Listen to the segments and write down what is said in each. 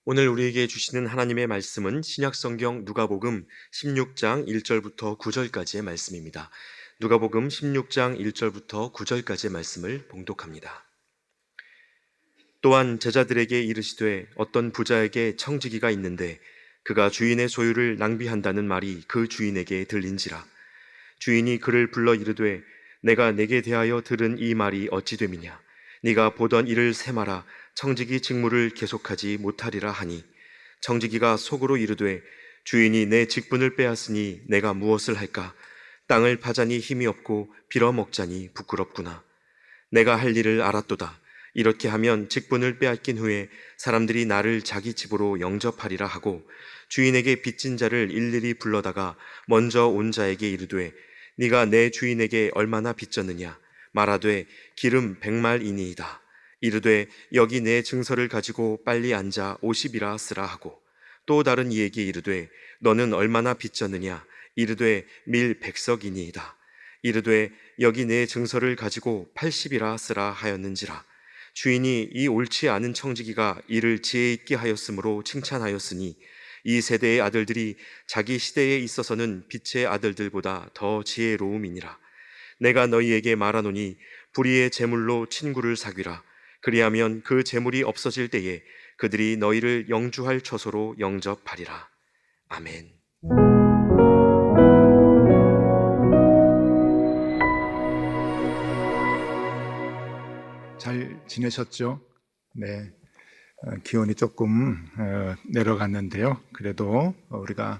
오늘 우리에게 주시는 하나님의 말씀은 신약성경 누가복음 16장 1절부터 9절까지의 말씀입니다. 누가복음 16장 1절부터 9절까지의 말씀을 봉독합니다. 또한 제자들에게 이르시되 어떤 부자에게 청지기가 있는데 그가 주인의 소유를 낭비한다는 말이 그 주인에게 들린지라. 주인이 그를 불러 이르되 내가 내게 대하여 들은 이 말이 어찌 됨이냐. 네가 보던 일을 세마라. 청지기 직무를 계속하지 못하리라 하니, 청지기가 속으로 이르되 주인이 내 직분을 빼앗으니 내가 무엇을 할까. 땅을 파자니 힘이 없고 빌어먹자니 부끄럽구나. 내가 할 일을 알았도다. 이렇게 하면 직분을 빼앗긴 후에 사람들이 나를 자기 집으로 영접하리라 하고, 주인에게 빚진 자를 일일이 불러다가 먼저 온 자에게 이르되 네가 내 주인에게 얼마나 빚졌느냐. 말하되 기름 100말이니이다. 이르되 여기 내 증서를 가지고 빨리 앉아 50이라 쓰라 하고, 또 다른 이에게 이르되 너는 얼마나 빚졌느냐. 이르되 밀 100석이니이다. 이르되 여기 내 증서를 가지고 80이라 쓰라 하였는지라. 주인이 이 옳지 않은 청지기가 이를 지혜 있게 하였으므로 칭찬하였으니, 이 세대의 아들들이 자기 시대에 있어서는 빛의 아들들보다 더 지혜로움이니라. 내가 너희에게 말하노니 불의의 재물로 친구를 사귀라. 그리하면 그 재물이 없어질 때에 그들이 너희를 영주할 처소로 영접하리라. 아멘. 잘 지내셨죠? 네. 기온이 조금 내려갔는데요. 그래도 우리가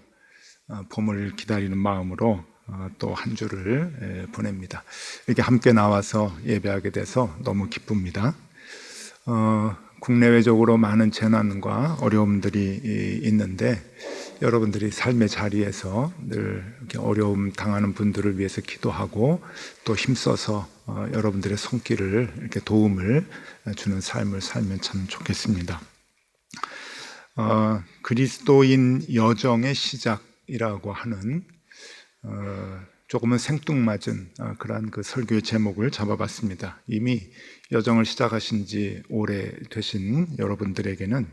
봄을 기다리는 마음으로 또 한 주를 보냅니다. 이렇게 함께 나와서 예배하게 돼서 너무 기쁩니다. 국내외적으로 많은 재난과 어려움들이 있는데, 여러분들이 삶의 자리에서 늘 이렇게 어려움 당하는 분들을 위해서 기도하고 또 힘써서 여러분들의 손길을 이렇게 도움을 주는 삶을 살면 참 좋겠습니다. 그리스도인 여정의 시작이라고 하는 조금은 생뚱맞은 그러한 그 설교의 제목을 잡아봤습니다. 이미 여정을 시작하신 지 오래 되신 여러분들에게는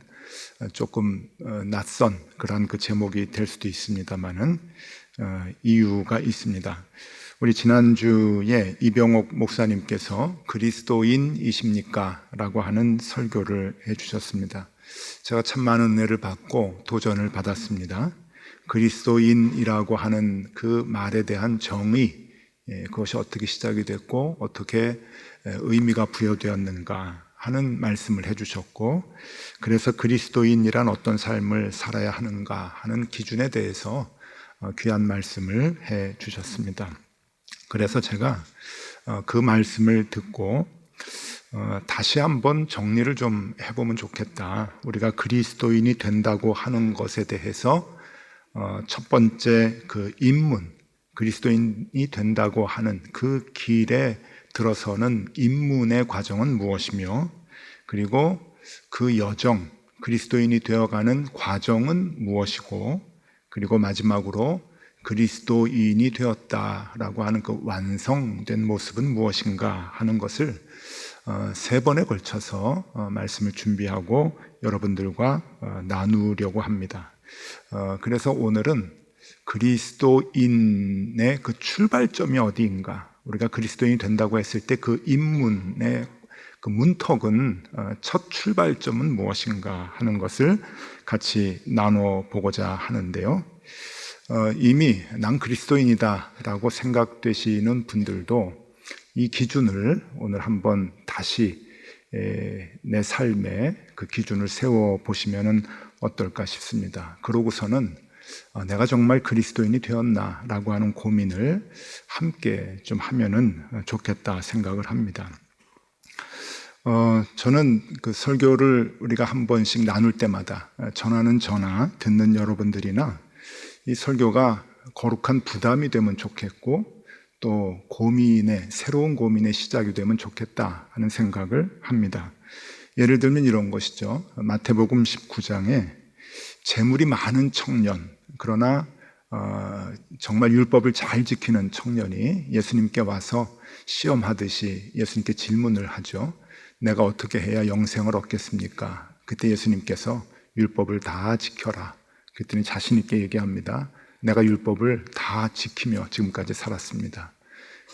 조금 낯선 그런 그 제목이 될 수도 있습니다만은 이유가 있습니다. 우리 지난주에 이병옥 목사님께서 그리스도인이십니까? 라고 하는 설교를 해주셨습니다. 제가 참 많은 은혜를 받고 도전을 받았습니다. 그리스도인이라고 하는 그 말에 대한 정의, 그것이 어떻게 시작이 됐고 어떻게 의미가 부여되었는가 하는 말씀을 해주셨고, 그래서 그리스도인이란 어떤 삶을 살아야 하는가 하는 기준에 대해서 귀한 말씀을 해주셨습니다. 그래서 제가 그 말씀을 듣고 다시 한번 정리를 좀 해보면 좋겠다. 우리가 그리스도인이 된다고 하는 것에 대해서 첫 번째 그 입문, 그리스도인이 된다고 하는 그 길에 들어서는 입문의 과정은 무엇이며, 그리고 그 여정, 그리스도인이 되어가는 과정은 무엇이고, 그리고 마지막으로 그리스도인이 되었다라고 하는 그 완성된 모습은 무엇인가 하는 것을 세 번에 걸쳐서 말씀을 준비하고 여러분들과 나누려고 합니다. 그래서 오늘은 그리스도인의 그 출발점이 어디인가, 우리가 그리스도인이 된다고 했을 때 그 입문의 그 문턱은, 첫 출발점은 무엇인가 하는 것을 같이 나눠보고자 하는데요. 이미 난 그리스도인이다 라고 생각되시는 분들도 이 기준을 오늘 한번 다시 내 삶에 그 기준을 세워보시면 어떨까 싶습니다. 그러고서는 내가 정말 그리스도인이 되었나 라고 하는 고민을 함께 좀 하면은 좋겠다 생각을 합니다. 저는 그 설교를 우리가 한 번씩 나눌 때마다 전하는 저나 듣는 여러분들이나 이 설교가 거룩한 부담이 되면 좋겠고, 또 새로운 고민의 시작이 되면 좋겠다 하는 생각을 합니다. 예를 들면 이런 것이죠. 마태복음 19장에 재물이 많은 청년, 그러나 정말 율법을 잘 지키는 청년이 예수님께 와서 시험하듯이 예수님께 질문을 하죠. 내가 어떻게 해야 영생을 얻겠습니까? 그때 예수님께서 율법을 다 지켜라. 그랬더니 자신 있게 얘기합니다. 내가 율법을 다 지키며 지금까지 살았습니다.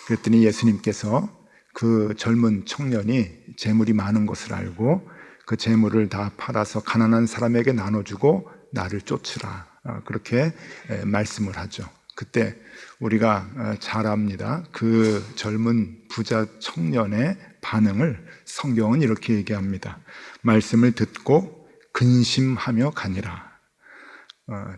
그랬더니 예수님께서 그 젊은 청년이 재물이 많은 것을 알고 그 재물을 다 팔아서 가난한 사람에게 나눠주고 나를 쫓으라. 그렇게 말씀을 하죠. 그때 우리가 잘 압니다. 그 젊은 부자 청년의 반응을 성경은 이렇게 얘기합니다. 말씀을 듣고 근심하며 가니라.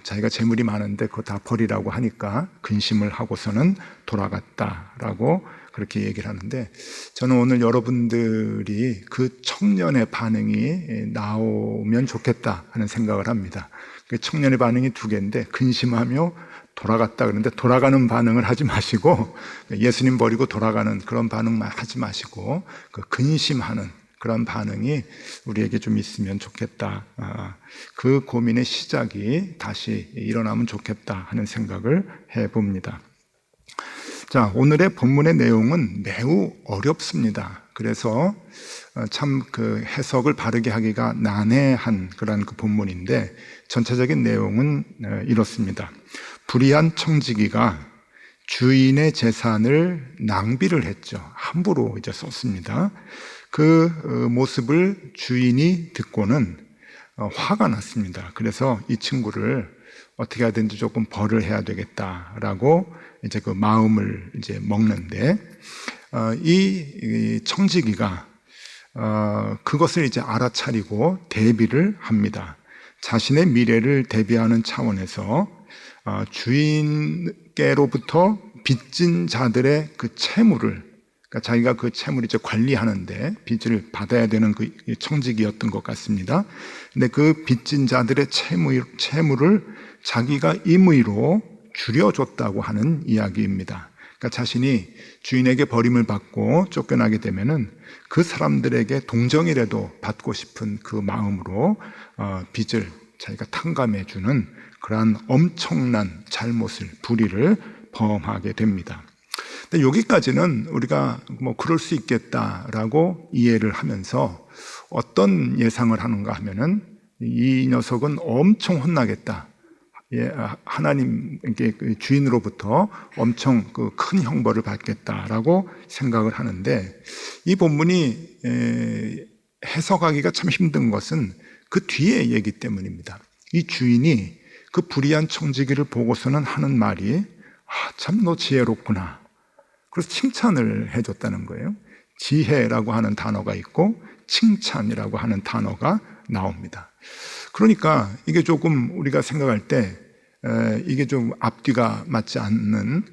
자기가 재물이 많은데 그거 다 버리라고 하니까 근심을 하고서는 돌아갔다라고 그렇게 얘기를 하는데, 저는 오늘 여러분들이 그 청년의 반응이 나오면 좋겠다 하는 생각을 합니다. 그 청년의 반응이 두 개인데, 근심하며 돌아갔다 그러는데 돌아가는 반응을 하지 마시고, 예수님 버리고 돌아가는 그런 반응만 하지 마시고, 그 근심하는 그런 반응이 우리에게 좀 있으면 좋겠다. 그 고민의 시작이 다시 일어나면 좋겠다 하는 생각을 해봅니다. 자, 오늘의 본문의 내용은 매우 어렵습니다. 그래서 참 그 해석을 바르게 하기가 난해한 그런 그 본문인데, 전체적인 내용은 이렇습니다. 불의한 청지기가 주인의 재산을 낭비를 했죠. 함부로 이제 썼습니다. 그 모습을 주인이 듣고는 화가 났습니다. 그래서 이 친구를 어떻게 하든지 조금 벌을 해야 되겠다라고 이제 그 마음을 이제 먹는데, 이 청지기가 그것을 이제 알아차리고 대비를 합니다. 자신의 미래를 대비하는 차원에서 주인께로부터 빚진 자들의 그 채무를, 그러니까 자기가 그 채무를 이제 관리하는데 빚을 받아야 되는 그 청지기였던 것 같습니다. 근데 그 빚진 자들의 채무를 자기가 임의로 줄여줬다고 하는 이야기입니다. 그러니까 자신이 주인에게 버림을 받고 쫓겨나게 되면은 그 사람들에게 동정이라도 받고 싶은 그 마음으로 빚을 자기가 탕감해주는 그러한 엄청난 잘못을, 불의를 범하게 됩니다. 근데 여기까지는 우리가 뭐 그럴 수 있겠다라고 이해를 하면서 어떤 예상을 하는가 하면은 이 녀석은 엄청 혼나겠다. 하나님께 주인으로부터 엄청 큰 형벌을 받겠다라고 생각을 하는데, 이 본문이 해석하기가 참 힘든 것은 그 뒤의 얘기 때문입니다. 이 주인이 그 불의한 청지기를 보고서는 하는 말이 참 너 지혜롭구나. 그래서 칭찬을 해줬다는 거예요. 지혜라고 하는 단어가 있고 칭찬이라고 하는 단어가 나옵니다. 그러니까 이게 조금 우리가 생각할 때 이게 좀 앞뒤가 맞지 않는,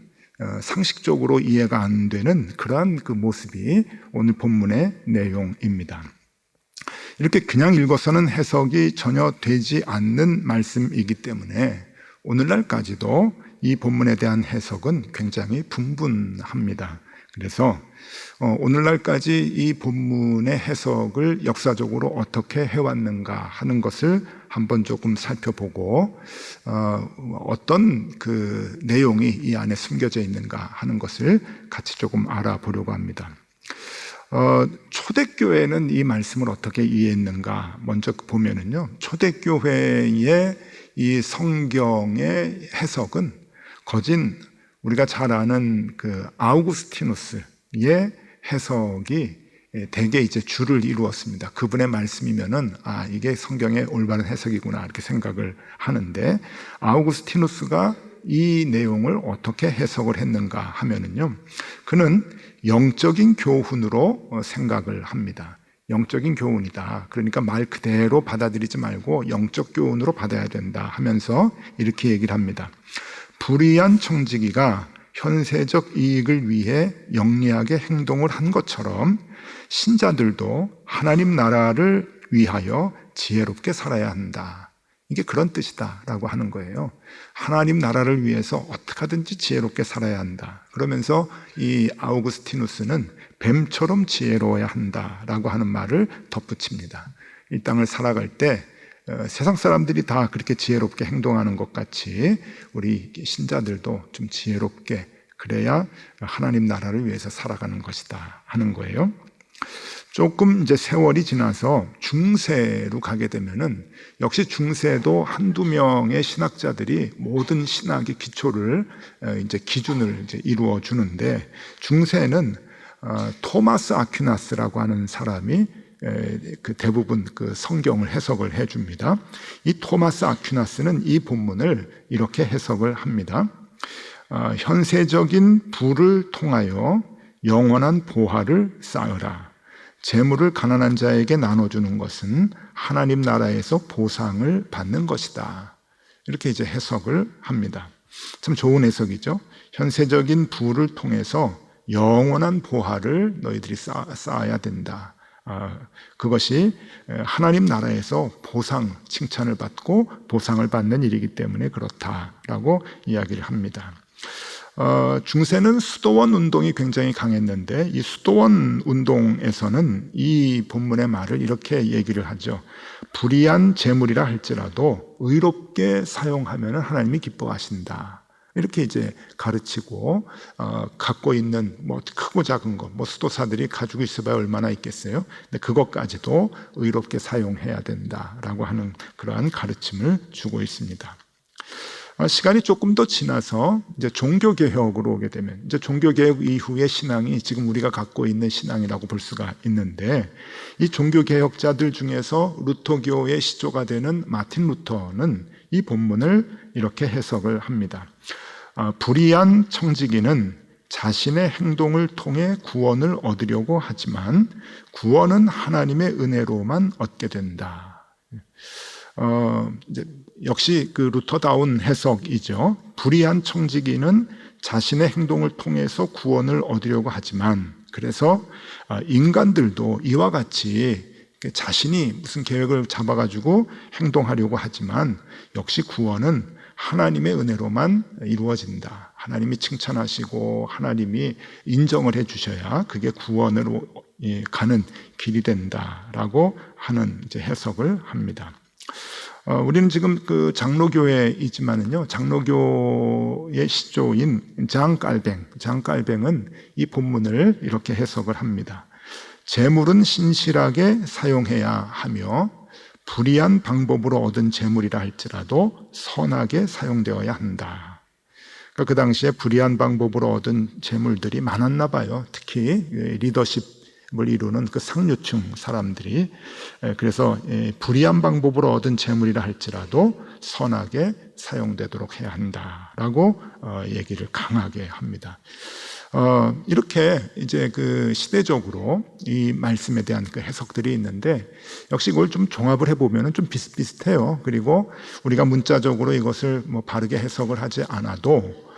상식적으로 이해가 안 되는 그러한 그 모습이 오늘 본문의 내용입니다. 이렇게 그냥 읽어서는 해석이 전혀 되지 않는 말씀이기 때문에 오늘날까지도 이 본문에 대한 해석은 굉장히 분분합니다. 그래서 오늘날까지 이 본문의 해석을 역사적으로 어떻게 해왔는가 하는 것을 한번 조금 살펴보고 어떤 그 내용이 이 안에 숨겨져 있는가 하는 것을 같이 조금 알아보려고 합니다. 초대교회는 이 말씀을 어떻게 이해했는가 먼저 보면은요, 초대교회의 이 성경의 해석은 거진 우리가 잘 아는 그 아우구스티누스의 해석이 대개 이제 주를 이루었습니다. 그분의 말씀이면은 이게 성경의 올바른 해석이구나 이렇게 생각을 하는데, 아우구스티누스가 이 내용을 어떻게 해석을 했는가 하면은요, 그는 영적인 교훈으로 생각을 합니다. 영적인 교훈이다. 그러니까 말 그대로 받아들이지 말고 영적 교훈으로 받아야 된다 하면서 이렇게 얘기를 합니다. 불의한 청지기가 현세적 이익을 위해 영리하게 행동을 한 것처럼 신자들도 하나님 나라를 위하여 지혜롭게 살아야 한다. 이게 그런 뜻이다라고 하는 거예요. 하나님 나라를 위해서 어떻게 하든지 지혜롭게 살아야 한다. 그러면서 이 아우구스티누스는 뱀처럼 지혜로워야 한다라고 하는 말을 덧붙입니다. 이 땅을 살아갈 때 세상 사람들이 다 그렇게 지혜롭게 행동하는 것 같이 우리 신자들도 좀 지혜롭게, 그래야 하나님 나라를 위해서 살아가는 것이다 하는 거예요. 조금 이제 세월이 지나서 중세로 가게 되면은 역시 중세도 한두 명의 신학자들이 모든 신학의 기초를 이제 기준을 이제 이루어 주는데, 중세는 토마스 아퀴나스라고 하는 사람이 그 대부분 그 성경을 해석을 해줍니다. 이 토마스 아퀴나스는 이 본문을 이렇게 해석을 합니다. 현세적인 부를 통하여 영원한 보화를 쌓으라. 재물을 가난한 자에게 나눠주는 것은 하나님 나라에서 보상을 받는 것이다. 이렇게 이제 해석을 합니다. 참 좋은 해석이죠. 현세적인 부를 통해서 영원한 보화를 너희들이 쌓아야 된다. 그것이 하나님 나라에서 보상, 칭찬을 받고 보상을 받는 일이기 때문에 그렇다라고 이야기를 합니다. 중세는 수도원 운동이 굉장히 강했는데, 이 수도원 운동에서는 이 본문의 말을 이렇게 얘기를 하죠. 불의한 재물이라 할지라도 의롭게 사용하면 하나님이 기뻐하신다. 이렇게 이제 가르치고, 갖고 있는 뭐 크고 작은 것, 뭐 수도사들이 가지고 있어봐야 얼마나 있겠어요. 근데 그것까지도 의롭게 사용해야 된다라고 하는 그러한 가르침을 주고 있습니다. 시간이 조금 더 지나서 이제 종교개혁으로 오게 되면, 이제 종교개혁 이후의 신앙이 지금 우리가 갖고 있는 신앙이라고 볼 수가 있는데, 이 종교개혁자들 중에서 루터교의 시조가 되는 마틴 루터는 이 본문을 이렇게 해석을 합니다. 불의한 청지기는 자신의 행동을 통해 구원을 얻으려고 하지만 구원은 하나님의 은혜로만 얻게 된다. 이제 역시 그 루터다운 해석이죠. 불의한 청지기는 자신의 행동을 통해서 구원을 얻으려고 하지만, 그래서 인간들도 이와 같이 자신이 무슨 계획을 잡아가지고 행동하려고 하지만 역시 구원은 하나님의 은혜로만 이루어진다. 하나님이 칭찬하시고 하나님이 인정을 해주셔야 그게 구원으로 가는 길이 된다라고 하는 이제 해석을 합니다. 우리는 지금 그 장로교회이지만은요, 장로교의 시조인 장깔뱅은 이 본문을 이렇게 해석을 합니다. 재물은 신실하게 사용해야 하며 불의한 방법으로 얻은 재물이라 할지라도 선하게 사용되어야 한다. 그러니까 그 당시에 불의한 방법으로 얻은 재물들이 많았나 봐요. 특히 리더십을 이루는 그 상류층 사람들이. 그래서 불의한 방법으로 얻은 재물이라 할지라도 선하게 사용되도록 해야 한다라고 얘기를 강하게 합니다. 이렇게 이제 그 시대적으로 이 말씀에 대한 그 해석들이 있는데, 역시 이걸 좀 종합을 해보면 좀 비슷비슷해요. 그리고 우리가 문자적으로 이것을 뭐 바르게 해석을 하지 않아도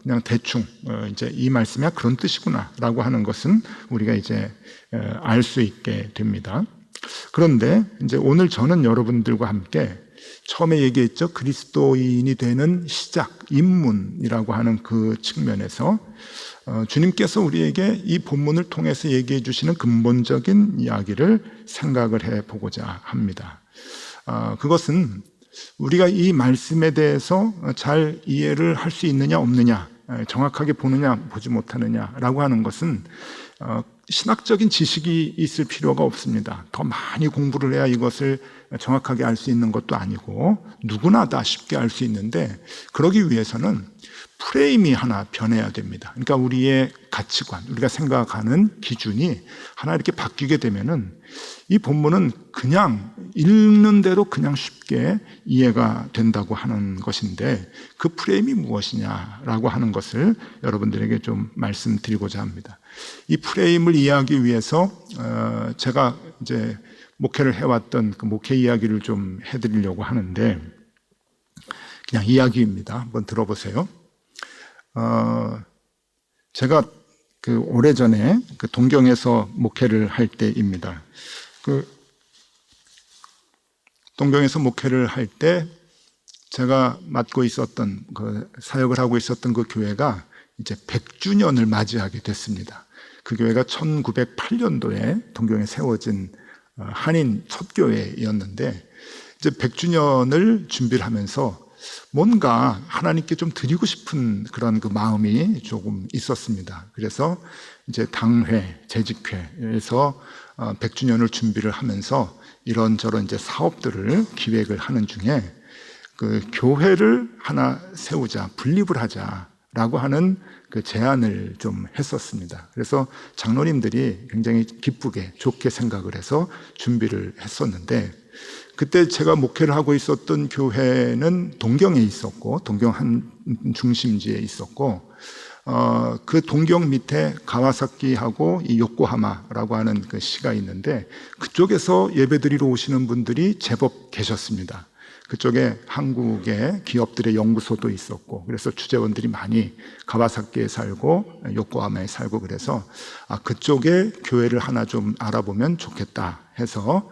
그냥 대충 이제 이 말씀이 그런 뜻이구나라고 하는 것은 우리가 이제 알 수 있게 됩니다. 그런데 이제 오늘 저는 여러분들과 함께 처음에 얘기했죠. 그리스도인이 되는 시작, 입문이라고 하는 그 측면에서 주님께서 우리에게 이 본문을 통해서 얘기해 주시는 근본적인 이야기를 생각을 해보고자 합니다. 그것은 우리가 이 말씀에 대해서 잘 이해를 할 수 있느냐 없느냐, 정확하게 보느냐 보지 못하느냐라고 하는 것은 신학적인 지식이 있을 필요가 없습니다. 더 많이 공부를 해야 이것을 정확하게 알 수 있는 것도 아니고 누구나 다 쉽게 알 수 있는데, 그러기 위해서는 프레임이 하나 변해야 됩니다. 그러니까 우리의 가치관, 우리가 생각하는 기준이 하나 이렇게 바뀌게 되면은 이 본문은 그냥 읽는 대로 그냥 쉽게 이해가 된다고 하는 것인데, 그 프레임이 무엇이냐라고 하는 것을 여러분들에게 좀 말씀드리고자 합니다. 이 프레임을 이해하기 위해서 제가 이제 목회를 해왔던 그 목회 이야기를 좀 해드리려고 하는데, 그냥 이야기입니다. 한번 들어보세요. 제가 그 오래전에 그 동경에서 목회를 할 때입니다. 그 동경에서 목회를 할 때 제가 맡고 있었던 그 사역을 하고 있었던 그 교회가 이제 100주년을 맞이하게 됐습니다. 그 교회가 1908년도에 동경에 세워진 한인 첫 교회였는데, 이제 100주년을 준비를 하면서 뭔가 하나님께 좀 드리고 싶은 그런 그 마음이 조금 있었습니다. 그래서 이제 당회, 재직회에서 100주년을 준비를 하면서 이런저런 이제 사업들을 기획을 하는 중에 그 교회를 하나 세우자, 분립을 하자라고 하는 그 제안을 좀 했었습니다. 그래서 장로님들이 굉장히 기쁘게 좋게 생각을 해서 준비를 했었는데, 그때 제가 목회를 하고 있었던 교회는 동경에 있었고, 동경 한 중심지에 있었고, 그 동경 밑에 가와사키하고 이 요코하마라고 하는 그 시가 있는데, 그쪽에서 예배드리러 오시는 분들이 제법 계셨습니다. 그쪽에 한국의 기업들의 연구소도 있었고, 그래서 주재원들이 많이 가와사키에 살고 요코하마에 살고, 그래서 그쪽에 교회를 하나 좀 알아보면 좋겠다 해서,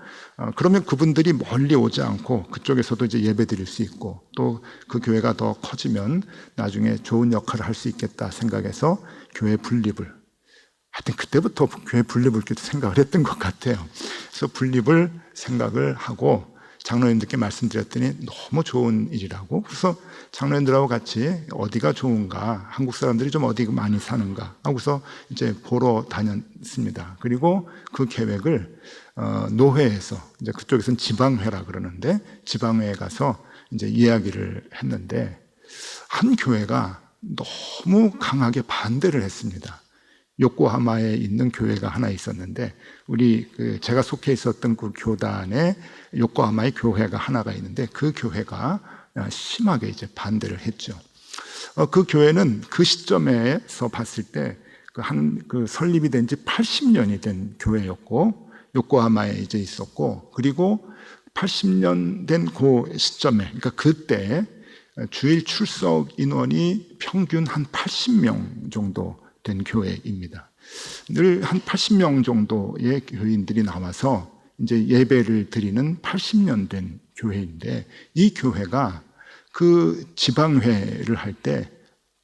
그러면 그분들이 멀리 오지 않고 그쪽에서도 이제 예배 드릴 수 있고, 또 그 교회가 더 커지면 나중에 좋은 역할을 할 수 있겠다 생각해서 교회 분립을, 하여튼 그때부터 교회 분립을 생각을 했던 것 같아요. 그래서 분립을 생각을 하고 장로님들께 말씀드렸더니 너무 좋은 일이라고. 그래서 장로님들하고 같이 어디가 좋은가, 한국 사람들이 좀 어디 많이 사는가 하고서 이제 보러 다녔습니다. 그리고 그 계획을 노회에서, 이제 그쪽에서는 지방회라 그러는데, 지방회에 가서 이제 이야기를 했는데, 한 교회가 너무 강하게 반대를 했습니다. 요코하마에 있는 교회가 하나 있었는데, 우리 제가 속해 있었던 그 교단에 요코하마의 교회가 하나가 있는데, 그 교회가 심하게 이제 반대를 했죠. 그 교회는 그 시점에서 봤을 때 그 설립이 된 지 80년이 된 교회였고, 요코하마에 이제 있었고, 그리고 80년 된 그 시점에, 그러니까 그때 주일 출석 인원이 평균 한 80명 정도 된 교회입니다. 늘 한 80명 정도의 교인들이 나와서 이제 예배를 드리는 80년 된 교회인데, 이 교회가 그 지방회를 할 때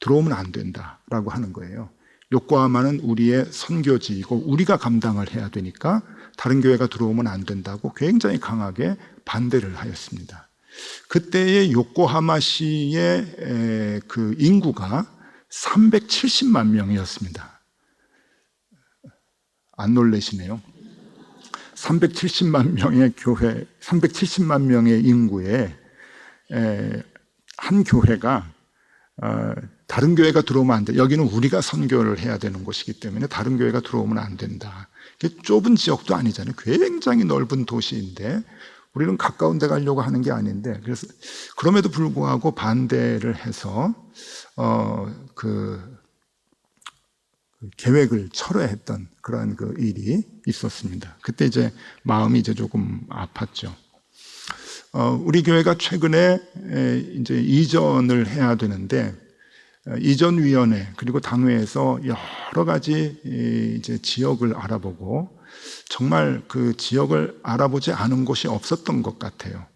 들어오면 안 된다라고 하는 거예요. 요코하마는 우리의 선교지이고 우리가 감당을 해야 되니까 다른 교회가 들어오면 안 된다고 굉장히 강하게 반대를 하였습니다. 그때의 요코하마시의 그 인구가 370만 명이었습니다. 안 놀라시네요. 370만 명의 교회, 370만 명의 인구에 한 교회가 다른 교회가 들어오면 안 돼. 여기는 우리가 선교를 해야 되는 곳이기 때문에 다른 교회가 들어오면 안 된다. 좁은 지역도 아니잖아요. 굉장히 넓은 도시인데 우리는 가까운 데 가려고 하는 게 아닌데, 그래서 그럼에도 불구하고 반대를 해서 그 계획을 철회했던 그러한 그 일이 있었습니다. 그때 이제 마음이 이제 조금 아팠죠. 우리 교회가 최근에 이제 이전을 해야 되는데, 이전위원회 그리고 당회에서 여러 가지 이제 지역을 알아보고, 정말 그 지역을 알아보지 않은 곳이 없었던 것 같아요.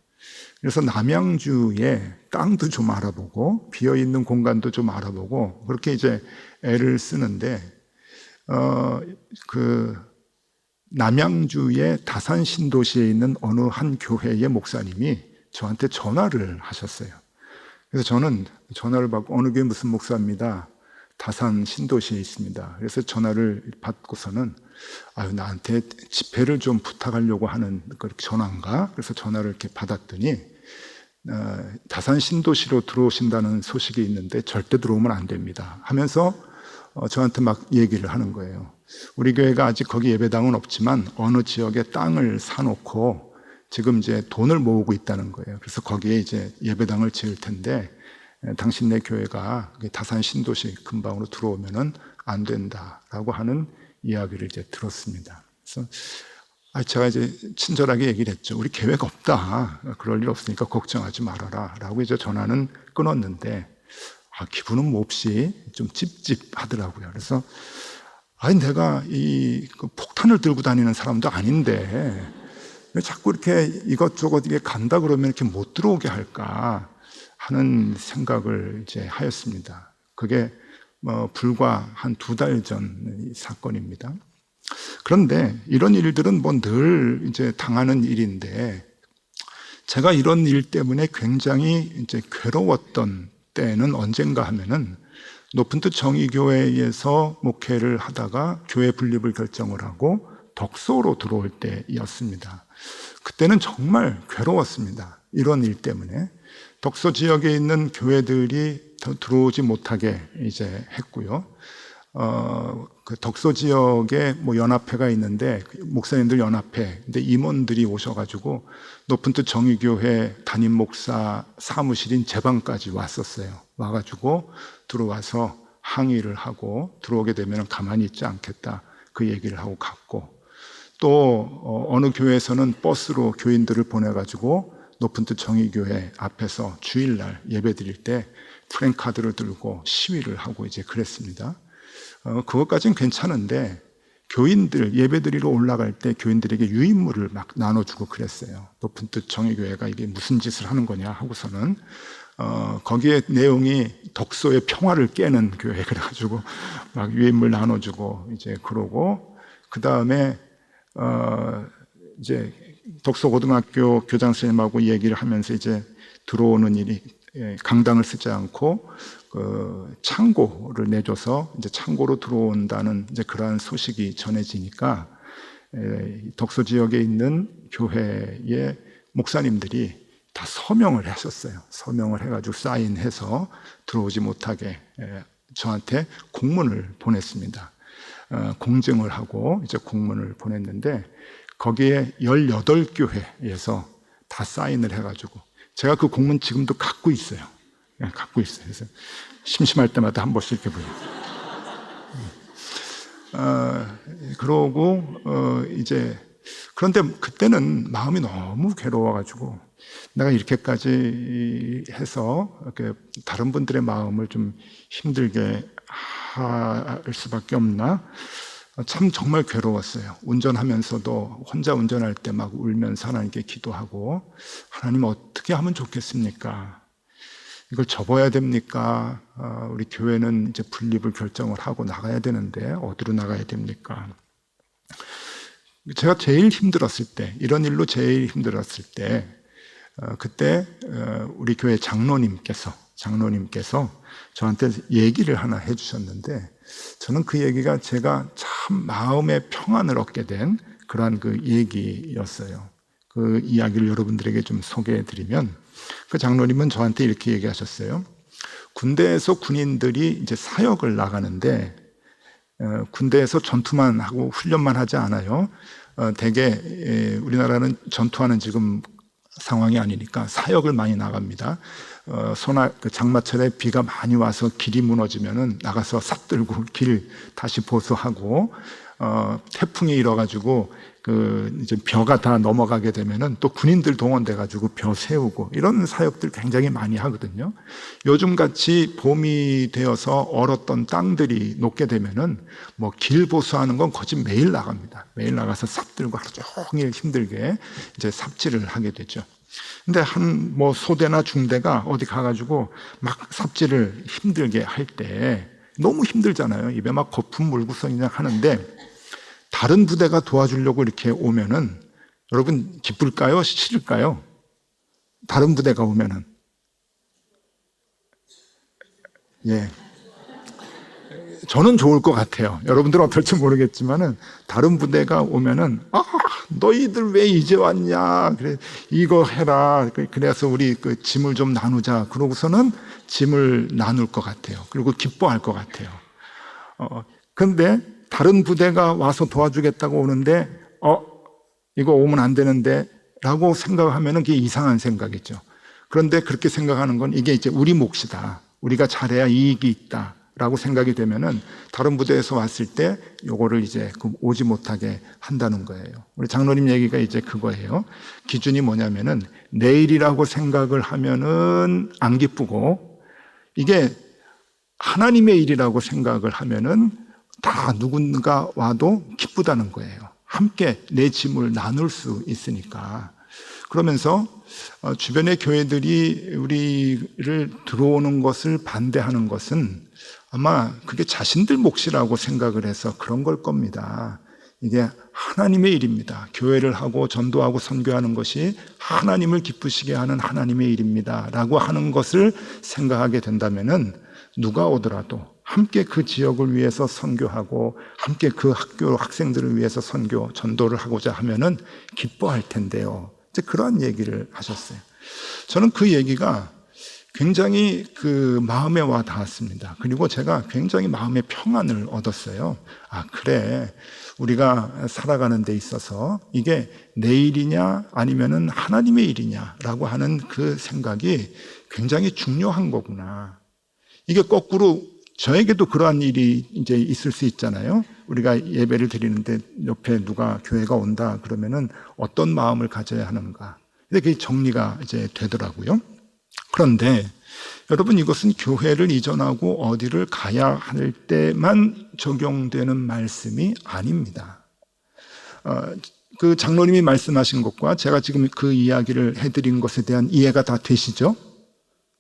그래서 남양주에 땅도 좀 알아보고 비어있는 공간도 좀 알아보고 그렇게 이제 애를 쓰는데, 그 남양주의 다산 신도시에 있는 어느 한 교회의 목사님이 저한테 전화를 하셨어요. 그래서 저는 전화를 받고, 어느 교회 무슨 목사입니다, 다산 신도시에 있습니다. 그래서 전화를 받고서는 나한테 집회를 좀 부탁하려고 하는 전화인가? 그래서 전화를 이렇게 받았더니 다산 신도시로 들어오신다는 소식이 있는데 절대 들어오면 안 됩니다 하면서 저한테 막 얘기를 하는 거예요. 우리 교회가 아직 거기 예배당은 없지만 어느 지역에 땅을 사놓고 지금 이제 돈을 모으고 있다는 거예요. 그래서 거기에 이제 예배당을 지을 텐데 당신네 교회가 다산 신도시 근방으로 들어오면은 안 된다라고 하는 이야기를 이제 들었습니다. 그래서 제가 이제 친절하게 얘기를 했죠. 우리 계획 없다. 그럴 일 없으니까 걱정하지 말아라. 라고 이제 전화는 끊었는데, 기분은 몹시 좀 찝찝하더라고요. 그래서, 내가 그 폭탄을 들고 다니는 사람도 아닌데, 왜 자꾸 이렇게 이것저것 이게 간다 그러면 이렇게 못 들어오게 할까 하는 생각을 이제 하였습니다. 그게 불과 한 2달 전 사건입니다. 그런데 이런 일들은 늘 이제 당하는 일인데, 제가 이런 일 때문에 굉장히 이제 괴로웠던 때는 언젠가 하면은 높은 뜻 정의교회에서 목회를 하다가 교회 분립을 결정을 하고 덕소로 들어올 때였습니다. 그때는 정말 괴로웠습니다. 이런 일 때문에. 덕소 지역에 있는 교회들이 들어오지 못하게 이제 했고요. 그 덕소 지역에 뭐 연합회가 있는데 목사님들 연합회, 근데 임원들이 오셔가지고 높은 뜻 정의교회 담임 목사 사무실인 제 방까지 왔었어요. 와가지고 들어와서 항의를 하고 들어오게 되면 가만히 있지 않겠다 그 얘기를 하고 갔고, 또 어느 교회에서는 버스로 교인들을 보내가지고 높은 뜻 정의교회 앞에서 주일날 예배 드릴 때 프랭카드를 들고 시위를 하고 이제 그랬습니다. 그것까지는 괜찮은데 교인들 예배 드리러 올라갈 때 교인들에게 유인물을 막 나눠주고 그랬어요. 높은 뜻 정의교회가 이게 무슨 짓을 하는 거냐 하고서는 거기에 내용이 덕소의 평화를 깨는 교회 그래가지고 막 유인물 나눠주고 이제 그러고, 그 다음에 이제 덕소고등학교 교장 선생님하고 얘기를 하면서 이제 들어오는 일이 강당을 쓰지 않고 그 창고를 내줘서 이제 창고로 들어온다는 이제 그러한 소식이 전해지니까 덕소 지역에 있는 교회의 목사님들이 다 서명을 하셨어요. 서명을 해가지고 사인해서 들어오지 못하게 저한테 공문을 보냈습니다. 공증을 하고 이제 공문을 보냈는데 거기에 18교회에서 다 사인을 해가지고 제가 그 공문 지금도 갖고 있어요. 갖고 있어요. 그래서 심심할 때마다 한 번씩 이렇게 보여요. 그러고 이제 그런데 그때는 마음이 너무 괴로워가지고 내가 이렇게까지 해서 이렇게 다른 분들의 마음을 좀 힘들게 할 수밖에 없나? 참 정말 괴로웠어요. 운전하면서도 혼자 운전할 때 막 울면서 하나님께 기도하고, 하나님 어떻게 하면 좋겠습니까? 이걸 접어야 됩니까? 우리 교회는 이제 분립을 결정을 하고 나가야 되는데 어디로 나가야 됩니까? 제가 제일 힘들었을 때, 이런 일로 제일 힘들었을 때, 그때 우리 교회 장로님께서 저한테 얘기를 하나 해주셨는데, 저는 그 얘기가 제가 참 마음의 평안을 얻게 된 그러한 그 얘기였어요. 그 이야기를 여러분들에게 좀 소개해드리면, 그 장로님은 저한테 이렇게 얘기하셨어요. 군대에서 군인들이 이제 사역을 나가는데 군대에서 전투만 하고 훈련만 하지 않아요. 대개 우리나라는 전투하는 지금 상황이 아니니까 사역을 많이 나갑니다. 그 장마철에 비가 많이 와서 길이 무너지면은 나가서 삽 들고 길 다시 보수하고, 태풍이 일어가지고 이제 벼가 다 넘어가게 되면은 또 군인들 동원돼가지고 벼 세우고, 이런 사역들 굉장히 많이 하거든요. 요즘 같이 봄이 되어서 얼었던 땅들이 녹게 되면은 뭐 길 보수하는 건 거의 매일 나갑니다. 매일 나가서 삽 들고 하루 종일 힘들게 이제 삽질을 하게 되죠. 근데 뭐 소대나 중대가 어디 가가지고 막 삽질을 힘들게 할 때 너무 힘들잖아요. 입에 막 거품 물고서 그냥 하는데, 다른 부대가 도와주려고 이렇게 오면은 여러분 기쁠까요? 싫을까요? 다른 부대가 오면은. 예. 저는 좋을 것 같아요. 여러분들은 어떨지 모르겠지만은 다른 부대가 오면은 너희들 왜 이제 왔냐? 그래 이거 해라. 그래서 우리 그 짐을 좀 나누자. 그러고서는 짐을 나눌 것 같아요. 그리고 기뻐할 것 같아요. 그런데 다른 부대가 와서 도와주겠다고 오는데 이거 오면 안 되는데 라고 생각하면은 그게 이상한 생각이죠. 그런데 그렇게 생각하는 건 이게 이제 우리 몫이다. 우리가 잘해야 이익이 있다. 라고 생각이 되면은 다른 부대에서 왔을 때 요거를 이제 오지 못하게 한다는 거예요. 우리 장로님 얘기가 이제 그거예요. 기준이 뭐냐면은 내일이라고 생각을 하면은 안 기쁘고, 이게 하나님의 일이라고 생각을 하면은 다 누군가 와도 기쁘다는 거예요. 함께 내 짐을 나눌 수 있으니까. 그러면서 주변의 교회들이 우리를 들어오는 것을 반대하는 것은 아마 그게 자신들 몫이라고 생각을 해서 그런 걸 겁니다. 이게 하나님의 일입니다. 교회를 하고 전도하고 선교하는 것이 하나님을 기쁘시게 하는 하나님의 일입니다 라고 하는 것을 생각하게 된다면은 누가 오더라도 함께 그 지역을 위해서 선교하고 함께 그 학교 학생들을 위해서 선교 전도를 하고자 하면은 기뻐할 텐데요. 이제 그러한 얘기를 하셨어요. 저는 그 얘기가 굉장히 그 마음에 와 닿았습니다. 그리고 제가 굉장히 마음의 평안을 얻었어요. 아, 그래. 우리가 살아가는 데 있어서 이게 내 일이냐 아니면은 하나님의 일이냐라고 하는 그 생각이 굉장히 중요한 거구나. 이게 거꾸로 저에게도 그러한 일이 이제 있을 수 있잖아요. 우리가 예배를 드리는데 옆에 누가 교회가 온다 그러면은 어떤 마음을 가져야 하는가. 근데 그게 정리가 이제 되더라고요. 그런데 여러분, 이것은 교회를 이전하고 어디를 가야 할 때만 적용되는 말씀이 아닙니다. 그 장로님이 말씀하신 것과 제가 지금 그 이야기를 해드린 것에 대한 이해가 다 되시죠?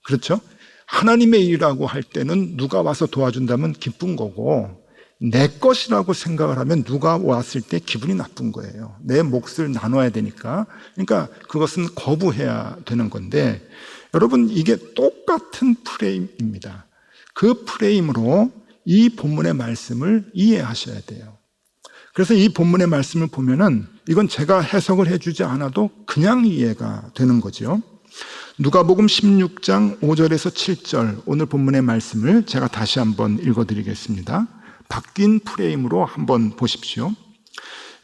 그렇죠? 하나님의 일이라고 할 때는 누가 와서 도와준다면 기쁜 거고, 내 것이라고 생각을 하면 누가 왔을 때 기분이 나쁜 거예요. 내 몫을 나눠야 되니까. 그러니까 그것은 거부해야 되는 건데, 여러분, 이게 똑같은 프레임입니다. 그 프레임으로 이 본문의 말씀을 이해하셔야 돼요. 그래서 이 본문의 말씀을 보면은 이건 제가 해석을 해주지 않아도 그냥 이해가 되는 거죠. 누가복음 16장 5절에서 7절, 오늘 본문의 말씀을 제가 다시 한번 읽어드리겠습니다. 바뀐 프레임으로 한번 보십시오.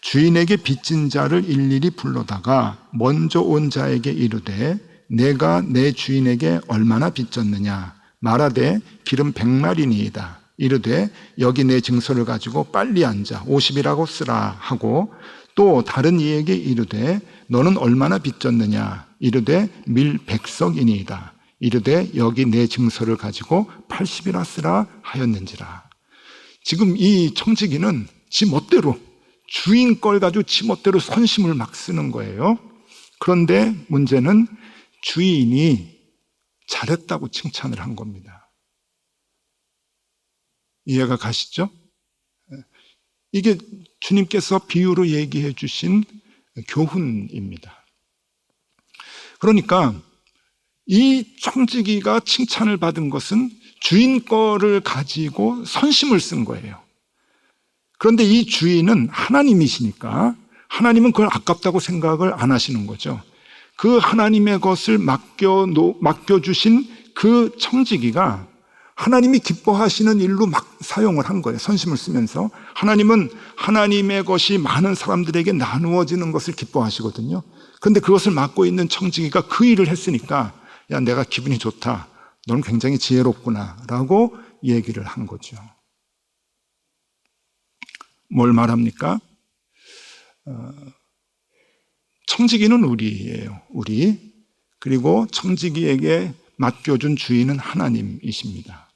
주인에게 빚진 자를 일일이 불러다가 먼저 온 자에게 이르되 내가 내 주인에게 얼마나 빚졌느냐 말하되 기름 100마리니이다. 이르되 여기 내 증서를 가지고 빨리 앉아 50이라고 쓰라 하고, 또 다른 이에게 이르되 너는 얼마나 빚졌느냐 이르되 밀 100석이니이다. 이르되 여기 내 증서를 가지고 80이라 쓰라 하였는지라. 지금 이 청지기는 지 멋대로 주인 걸 가지고 지 멋대로 선심을 막 쓰는 거예요. 그런데 문제는 주인이 잘했다고 칭찬을 한 겁니다. 이해가 가시죠? 이게 주님께서 비유로 얘기해 주신 교훈입니다. 그러니까 이 청지기가 칭찬을 받은 것은 주인 거를 가지고 선심을 쓴 거예요. 그런데 이 주인은 하나님이시니까 하나님은 그걸 아깝다고 생각을 안 하시는 거죠. 그 하나님의 것을 맡겨주신 그 청지기가 하나님이 기뻐하시는 일로 막 사용을 한 거예요. 선심을 쓰면서. 하나님은 하나님의 것이 많은 사람들에게 나누어지는 것을 기뻐하시거든요. 그런데 그것을 맡고 있는 청지기가 그 일을 했으니까 야, 내가 기분이 좋다. 너는 굉장히 지혜롭구나 라고 얘기를 한 거죠. 뭘 말합니까? 청지기는 우리예요. 우리. 그리고 청지기에게 맡겨준 주인은 하나님이십니다.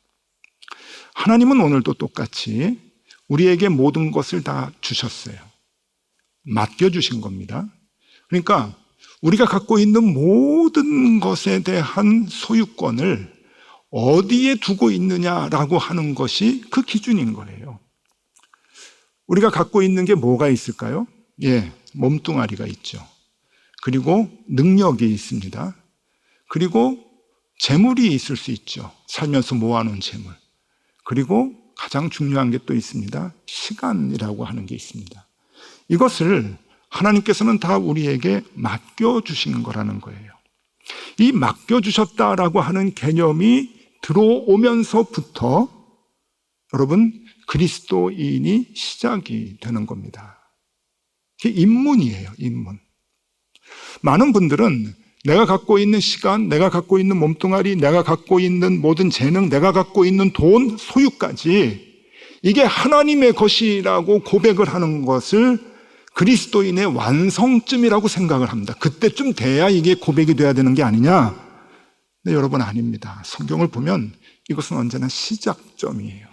하나님은 오늘도 똑같이 우리에게 모든 것을 다 주셨어요. 맡겨주신 겁니다. 그러니까 우리가 갖고 있는 모든 것에 대한 소유권을 어디에 두고 있느냐라고 하는 것이 그 기준인 거예요. 우리가 갖고 있는 게 뭐가 있을까요? 예, 몸뚱아리가 있죠. 그리고 능력이 있습니다. 그리고 재물이 있을 수 있죠. 살면서 모아놓은 재물. 그리고 가장 중요한 게 또 있습니다. 시간이라고 하는 게 있습니다. 이것을 하나님께서는 다 우리에게 맡겨주신 거라는 거예요. 이 맡겨주셨다라고 하는 개념이 들어오면서부터 여러분, 그리스도인이 시작이 되는 겁니다. 이게 인문이에요, 인문. 많은 분들은 내가 갖고 있는 시간, 내가 갖고 있는 몸뚱아리, 내가 갖고 있는 모든 재능, 내가 갖고 있는 돈, 소유까지 이게 하나님의 것이라고 고백을 하는 것을 그리스도인의 완성쯤이라고 생각을 합니다. 그때쯤 돼야 이게 고백이 돼야 되는 게 아니냐? 근데 여러분, 아닙니다. 성경을 보면 이것은 언제나 시작점이에요.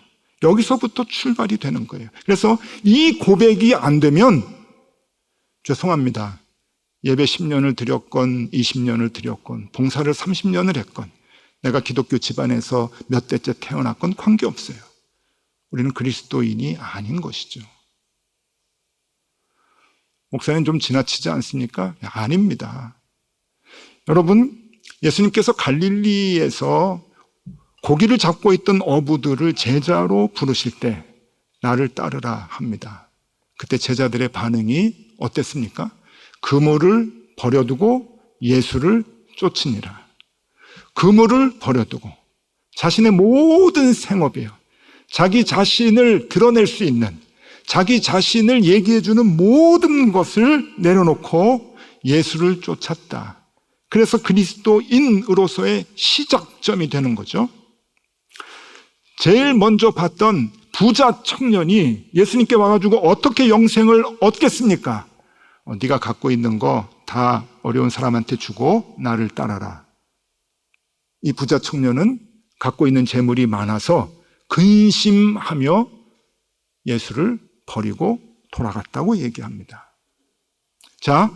여기서부터 출발이 되는 거예요. 그래서 이 고백이 안 되면 죄송합니다. 예배 10년을 드렸건 20년을 드렸건 봉사를 30년을 했건 내가 기독교 집안에서 몇 대째 태어났건 관계없어요. 우리는 그리스도인이 아닌 것이죠. 목사님 좀 지나치지 않습니까? 아닙니다. 여러분, 예수님께서 갈릴리에서 고기를 잡고 있던 어부들을 제자로 부르실 때 나를 따르라 합니다. 그때 제자들의 반응이 어땠습니까? 그물을 버려두고 예수를 쫓으니라. 그물을 버려두고 자신의 모든 생업이요, 자기 자신을 드러낼 수 있는, 자기 자신을 얘기해주는 모든 것을 내려놓고 예수를 쫓았다. 그래서 그리스도인으로서의 시작점이 되는 거죠. 제일 먼저 봤던 부자 청년이 예수님께 와가지고 어떻게 영생을 얻겠습니까? 네가 갖고 있는 거 다 어려운 사람한테 주고 나를 따라라. 이 부자 청년은 갖고 있는 재물이 많아서 근심하며 예수를 버리고 돌아갔다고 얘기합니다. 자,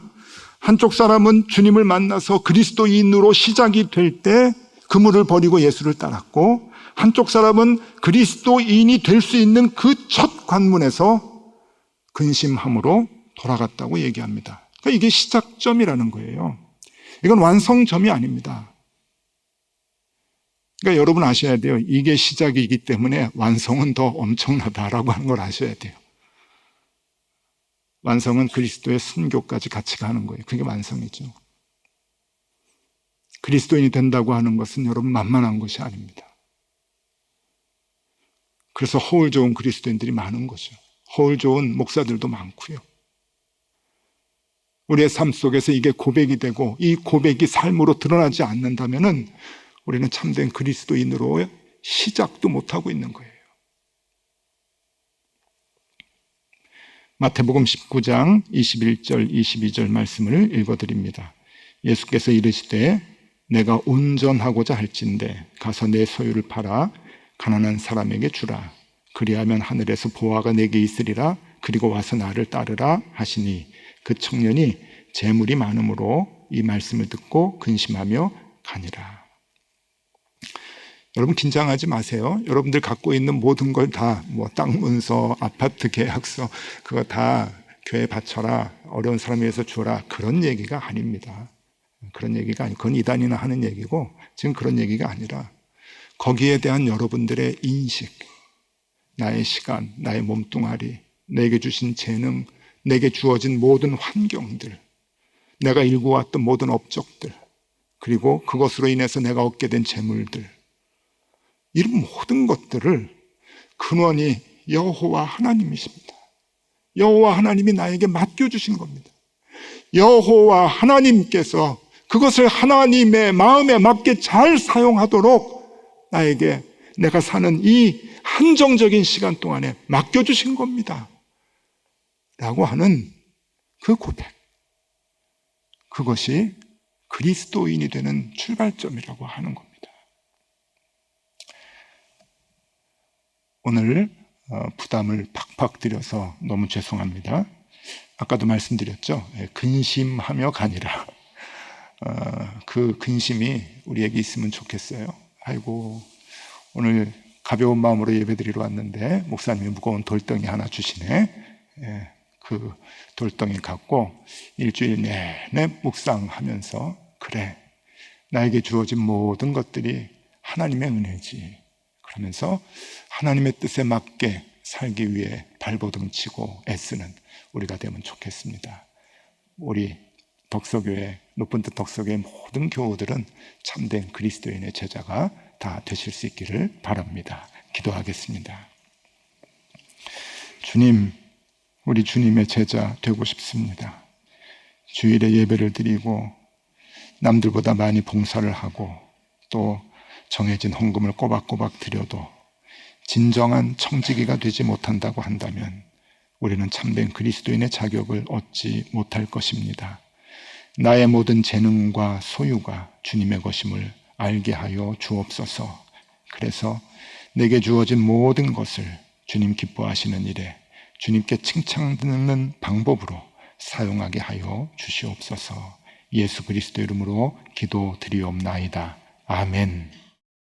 한쪽 사람은 주님을 만나서 그리스도인으로 시작이 될 때 그물을 버리고 예수를 따랐고, 한쪽 사람은 그리스도인이 될 수 있는 그 첫 관문에서 근심함으로 돌아갔다고 얘기합니다. 그러니까 이게 시작점이라는 거예요. 이건 완성점이 아닙니다. 그러니까 여러분 아셔야 돼요. 이게 시작이기 때문에 완성은 더 엄청나다라고 하는 걸 아셔야 돼요. 완성은 그리스도의 순교까지 같이 가는 거예요. 그게 완성이죠. 그리스도인이 된다고 하는 것은 여러분 만만한 것이 아닙니다. 그래서 허울 좋은 그리스도인들이 많은 거죠. 허울 좋은 목사들도 많고요. 우리의 삶 속에서 이게 고백이 되고 이 고백이 삶으로 드러나지 않는다면은 우리는 참된 그리스도인으로 시작도 못하고 있는 거예요. 마태복음 19장 21절 22절 말씀을 읽어드립니다. 예수께서 이르시되 내가 온전하고자 할진대 가서 내 소유를 팔아 가난한 사람에게 주라. 그리하면 하늘에서 보화가 내게 있으리라. 그리고 와서 나를 따르라 하시니 그 청년이 재물이 많으므로 이 말씀을 듣고 근심하며 가니라. 여러분 긴장하지 마세요. 여러분들 갖고 있는 모든 걸 다 땅 문서, 아파트 계약서 그거 다 교회에 바쳐라, 어려운 사람 위해서 주라, 그런 얘기가 아닙니다. 그런 얘기가 아니고 그건 이단이나 하는 얘기고 지금 그런 얘기가 아니라 거기에 대한 여러분들의 인식, 나의 시간, 나의 몸뚱아리, 내게 주신 재능, 내게 주어진 모든 환경들, 내가 일구어왔던 모든 업적들, 그리고 그것으로 인해서 내가 얻게 된 재물들, 이런 모든 것들을 근원이 여호와 하나님이십니다. 여호와 하나님이 나에게 맡겨주신 겁니다. 여호와 하나님께서 그것을 하나님의 마음에 맞게 잘 사용하도록 나에게 내가 사는 이 한정적인 시간 동안에 맡겨주신 겁니다. 라고 하는 그 고백, 그것이 그리스도인이 되는 출발점이라고 하는 겁니다. 오늘 부담을 팍팍 드려서 너무 죄송합니다. 아까도 말씀드렸죠. 근심하며 가니라. 그 근심이 우리에게 있으면 좋겠어요. 아이고, 오늘 가벼운 마음으로 예배드리러 왔는데 목사님이 무거운 돌덩이 하나 주시네. 그 돌덩이 갖고 일주일 내내 묵상하면서, 그래, 나에게 주어진 모든 것들이 하나님의 은혜지, 그러면서 하나님의 뜻에 맞게 살기 위해 발버둥 치고 애쓰는 우리가 되면 좋겠습니다. 우리 덕서교회, 높은 뜻 덕서교회 모든 교우들은 참된 그리스도인의 제자가 다 되실 수 있기를 바랍니다. 기도하겠습니다. 주님, 우리 주님의 제자 되고 싶습니다. 주일에 예배를 드리고 남들보다 많이 봉사를 하고 또 정해진 헌금을 꼬박꼬박 드려도 진정한 청지기가 되지 못한다고 한다면 우리는 참된 그리스도인의 자격을 얻지 못할 것입니다. 나의 모든 재능과 소유가 주님의 것임을 알게 하여 주옵소서. 그래서 내게 주어진 모든 것을 주님 기뻐하시는 일에 주님께 칭찬 듣는 방법으로 사용하게 하여 주시옵소서. 예수 그리스도 이름으로 기도드리옵나이다. 아멘.